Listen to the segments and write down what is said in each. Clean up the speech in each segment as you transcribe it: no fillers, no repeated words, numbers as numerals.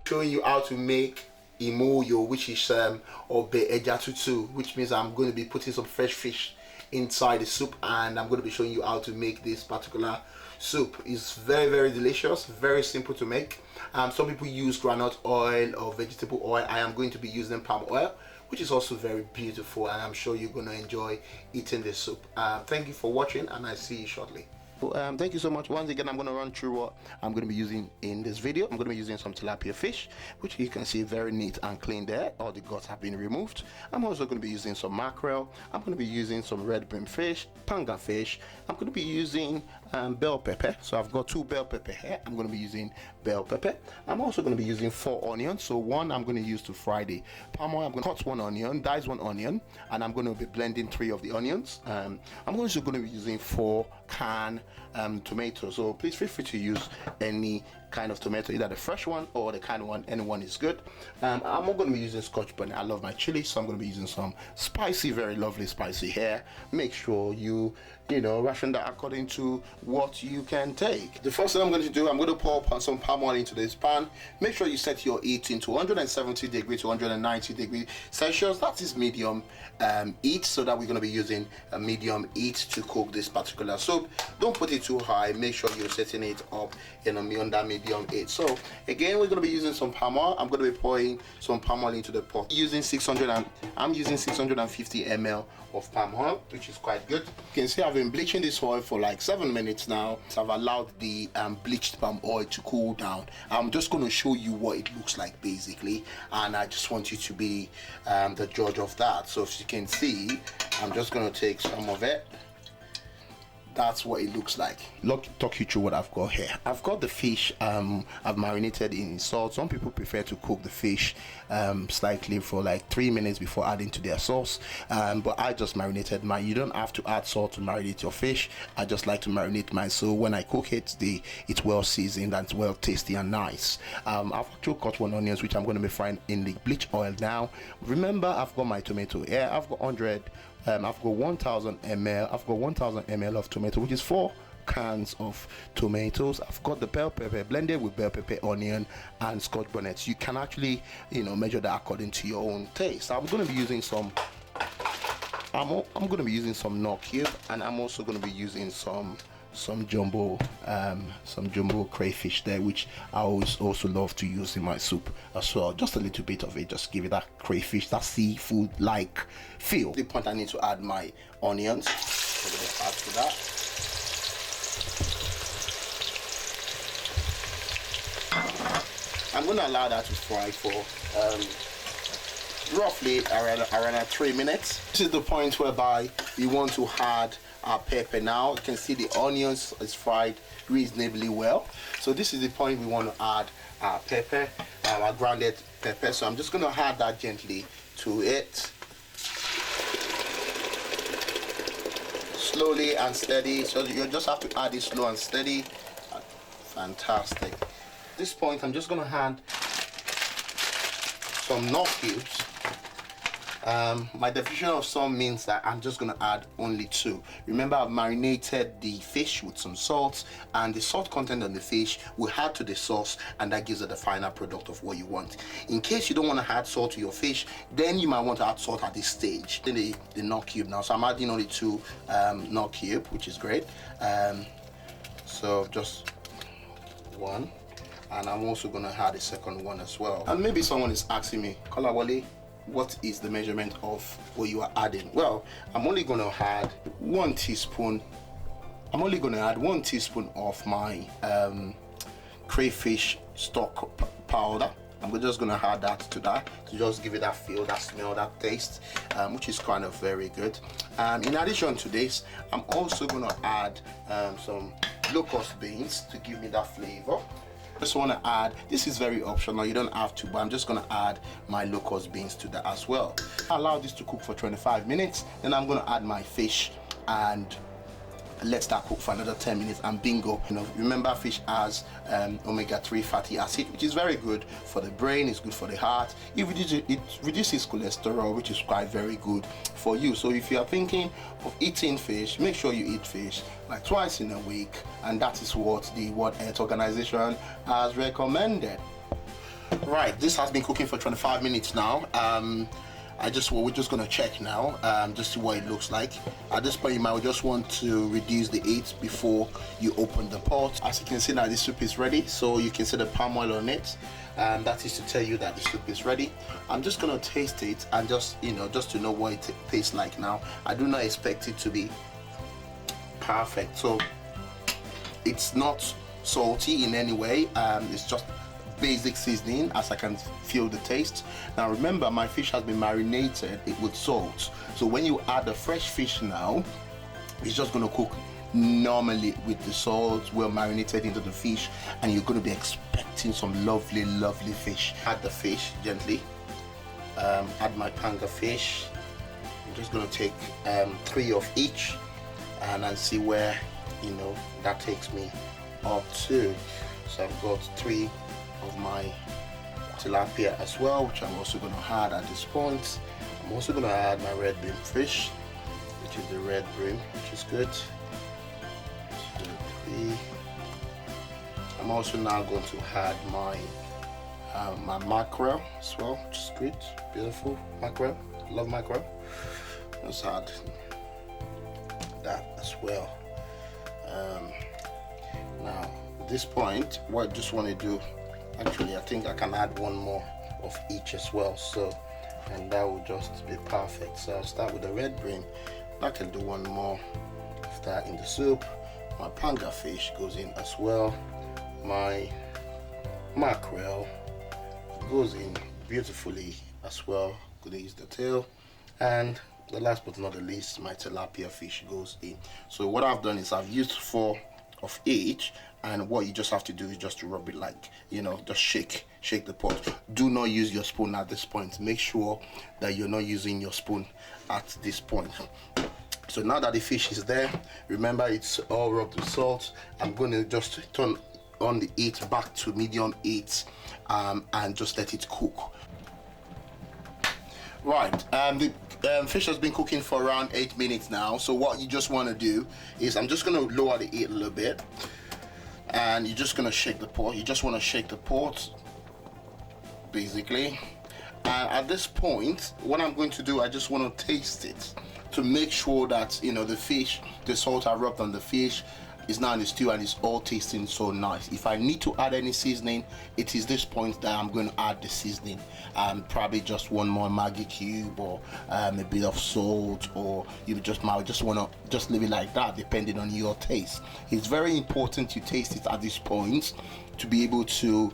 Showing you how to make Imoyo, which is or Tutu, which means I'm going to be putting some fresh fish inside the soup, and I'm going to be showing you how to make this particular soup. It's very delicious, very simple to make. Some people use groundnut oil or vegetable oil. I am going to be using palm oil, which is also very beautiful, and I'm sure you're going to enjoy eating this soup. Thank you for watching, and I see you shortly. Thank you so much. Once again, I'm going to run through what I'm going to be using in this video. I'm going to be using some tilapia fish, which you can see very neat and clean there. All the guts have been removed. I'm also going to be using some mackerel. I'm going to be using some red brim fish, panga fish. I'm going to be using bell pepper. So I've got 2 bell pepper here. I'm going to be using bell pepper. I'm also going to be using 4 onions. So one I'm going to use to fry the palm oil. I'm going to cut 1 onion, dice 1 onion, and I'm going to be blending 3 of the onions. I'm also going to be using 4 canned tomatoes. So please feel free to use any kind of tomato, either the fresh one or the canned one. Anyone is good. I'm not going to be using scotch bonnet. I love my chili, so I'm going to be using some spicy, very lovely spicy here. Make sure you ration that according to what you can take. The first thing I'm going to do, I'm going to pour some palm oil into this pan. Make sure you set your heat into 170 degrees to 190 degrees Celsius. That is medium heat, so that we're going to be using a medium heat to cook this particular soup. Don't put it too high. Make sure you're setting it up in under medium heat. So again, we're going to be using some palm oil. I'm going to be pouring some palm oil into the pot. I'm using 650 ml of palm oil, which is quite good. You can see I've been bleaching this oil for like 7 minutes now. So I've allowed the bleached palm oil to cool down. I'm just going to show you what it looks like basically, and I just want you to be the judge of that. So if you can see, I'm just going to take some of it. That's what it looks like. Let me talk you through what I've got here. I've got the fish I've marinated in salt. Some people prefer to cook the fish slightly for like 3 minutes before adding to their sauce, but I just marinated mine. You don't have to add salt to marinate your fish. I just like to marinate mine, so when I cook it, it's well seasoned and it's well tasty and nice. I've actually cut 1 onions, which I'm going to be frying in the bleach oil now. Remember, I've got my tomato here. I've got 1000 ml. I've got 1000 ml of tomato, which is 4 cans of tomatoes. I've got the bell pepper blended with bell pepper, onion, and scotch bonnet. You can actually, measure that according to your own taste. I'm going to be using some. I'm going to be using some nut cube, and I'm also going to be using some jumbo crayfish there, which I always also love to use in my soup as well. Just a little bit of it, just give it that crayfish, that seafood like feel. The point I need to add my onions, so I'm going to add to that. I'm going to allow that to fry for roughly around 3 minutes. This is the point whereby we want to add our pepper. Now you can see the onions is fried reasonably well, so this is the point we want to add our pepper, our grounded pepper. So I'm just going to add that gently to it, slowly and steady. So you just have to add it slow and steady. Fantastic. At this point, I'm just going to add some nut cubes. My definition of some means that I'm just going to add only 2. Remember, I've marinated the fish with some salt, and the salt content on the fish will add to the sauce, and that gives it the final product of what you want. In case you don't want to add salt to your fish, then you might want to add salt at this stage. Then the nut cube now. So I'm adding only 2 nut cube, which is great. So just 1. And I'm also going to add a second one as well. And maybe someone is asking me, Kolawole, what is the measurement of what you are adding? Well, I'm only going to add 1 teaspoon. I'm only going to add 1 teaspoon of my crayfish stock powder. I'm just going to add that to just give it that feel, that smell, that taste, which is kind of very good. In addition to this, I'm also going to add some locust beans to give me that flavor. Just want to add, this is very optional, you don't have to, but I'm just going to add my locust beans to that as well. Allow this to cook for 25 minutes, then I'm going to add my fish and let that cook for another 10 minutes, and bingo. Remember, fish has omega-3 fatty acid, which is very good for the brain, it's good for the heart. It reduces cholesterol, which is quite very good for you. So if you are thinking of eating fish, make sure you eat fish like twice in a week, and that is what the World Health Organization has recommended. Right, this has been cooking for 25 minutes now. We're just gonna check now, just see what it looks like. At this point, you might just want to reduce the heat before you open the pot. As you can see now, the soup is ready, so you can see the palm oil on it, and that is to tell you that the soup is ready. I'm just gonna taste it and just to know what it tastes like. Now, I do not expect it to be perfect, so it's not salty in any way. It's just basic seasoning, as I can feel the taste. Now remember, my fish has been marinated with salt, so when you add the fresh fish now, it's just going to cook normally with the salt well marinated into the fish, and you're going to be expecting some lovely fish. Add the fish gently. Add my panga fish. I'm just going to take 3 of each and see where that takes me up to. So I've got 3 of my tilapia as well, which I'm also going to add at this point. I'm also going to add my red bream fish, which is the red bream, which is good. 2, 3. I'm also now going to add my my mackerel as well, which is great, beautiful mackerel. Love mackerel. Let's add that as well. Now at this point, what I just want to do, actually I think I can add 1 more of each as well, so, and that will just be perfect. So I'll start with the red bream. I can do 1 more of that in the soup. My panga fish goes in as well. My mackerel goes in beautifully as well. Gonna use the tail, and the last but not the least, my tilapia fish goes in. So what I've done is I've used 4 of each, and what you just have to do is just to rub it, like, just shake the pot. Do not use your spoon at this point. Make sure that you're not using your spoon at this point. So now that the fish is there, remember it's all rubbed with salt. I'm going to just turn on the heat back to medium heat, and just let it cook. Right, the fish has been cooking for around 8 minutes now. So what you just want to do is, I'm just going to lower the heat a little bit, and you're just going to shake the pot. You just want to shake the pot, basically. And at this point, what I'm going to do, I just want to taste it to make sure that the fish, the salt I rubbed on the fish is now in the stew and it's all tasting so nice. If I need to add any seasoning, it is this point that I'm going to add the seasoning. Probably just 1 more Maggi cube, or a bit of salt, or you might just want to just leave it like that, depending on your taste. It's very important you taste it at this point to be able to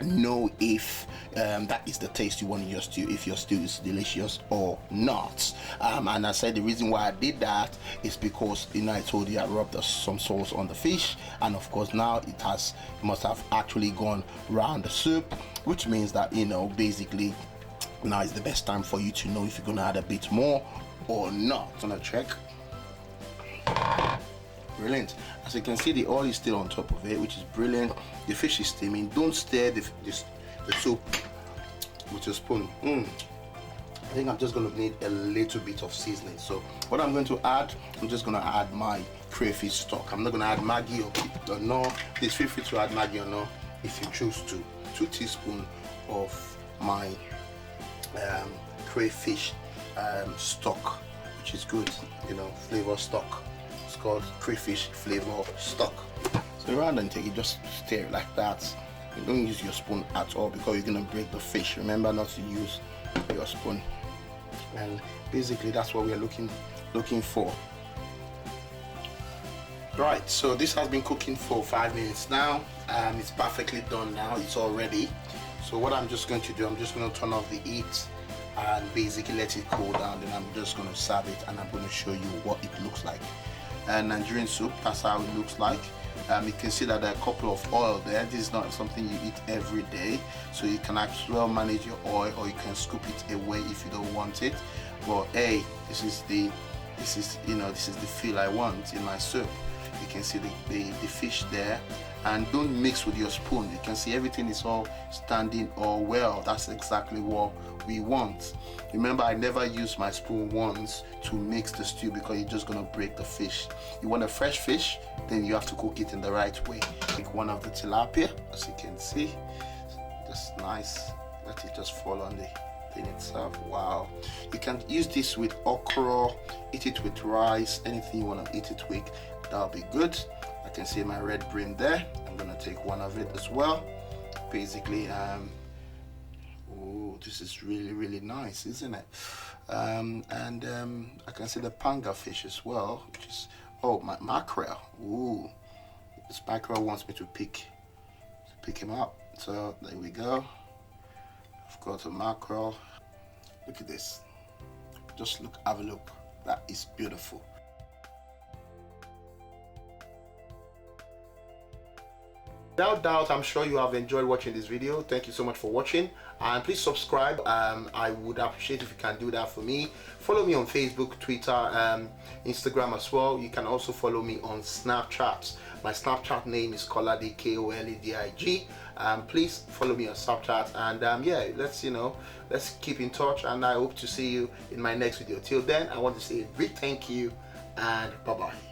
know if that is the taste you want in your stew, if your stew is delicious or not. And I said the reason why I did that is because I told you I rubbed some sauce on the fish, and of course now it must have actually gone around the soup, which means that basically now is the best time for you to know if you're gonna add a bit more or not. I'm gonna check. Brilliant. As you can see, the oil is still on top of it, which is brilliant. The fish is steaming. Don't stir the soup with a spoon. I think I'm just going to need a little bit of seasoning. So what I'm going to add, I'm just going to add my crayfish stock. I'm not going to add Maggi or no. Please feel free to add Maggi or no if you choose to. 2 teaspoons of my crayfish stock, which is good, flavor stock. It's called crayfish flavor stock. So rather than take it, just stir it like that. You don't use your spoon at all, because you're gonna break the fish. Remember not to use your spoon. And basically that's what we are looking for. Right, so this has been cooking for 5 minutes now, and it's perfectly done now. It's all ready. So what I'm just going to do, I'm just going to turn off the heat and basically let it cool down. Then I'm just going to serve it, and I'm going to show you what it looks like. Nigerian soup, that's how it looks like. You can see that there are a couple of oil there. This is not something you eat every day, so you can actually well manage your oil, or you can scoop it away if you don't want it. But hey, this is the feel I want in my soup. You can see the fish there, and don't mix with your spoon. You can see everything is all standing all well. That's exactly what we want. Remember, I never use my spoon once to mix the stew, because you're just gonna break the fish. You want a fresh fish, then you have to cook it in the right way. Take 1 of the tilapia, as you can see, That's nice. Let it just fall on the thing itself. Wow. You can use this with okra, eat it with rice, anything you want to eat it with, that'll be good. I can see my red brim there. I'm gonna take one of it as well. Basically, oh, this is really nice, isn't it? I can see the panga fish as well, which is, oh, my mackerel. Ooh, this mackerel wants me to pick him up. So there we go. I've got a mackerel. Look at this. Just look, have a look. That is beautiful. Without doubt, I'm sure you have enjoyed watching this video. Thank you so much for watching, and please subscribe. I would appreciate if you can do that for me. Follow me on Facebook, Twitter, Instagram as well. You can also follow me on Snapchat. My Snapchat name is Koladi, K-O-L-E-D-I-G. Please follow me on Snapchat, and yeah, let's keep in touch, and I hope to see you in my next video. Till then, I want to say a big thank you and bye bye.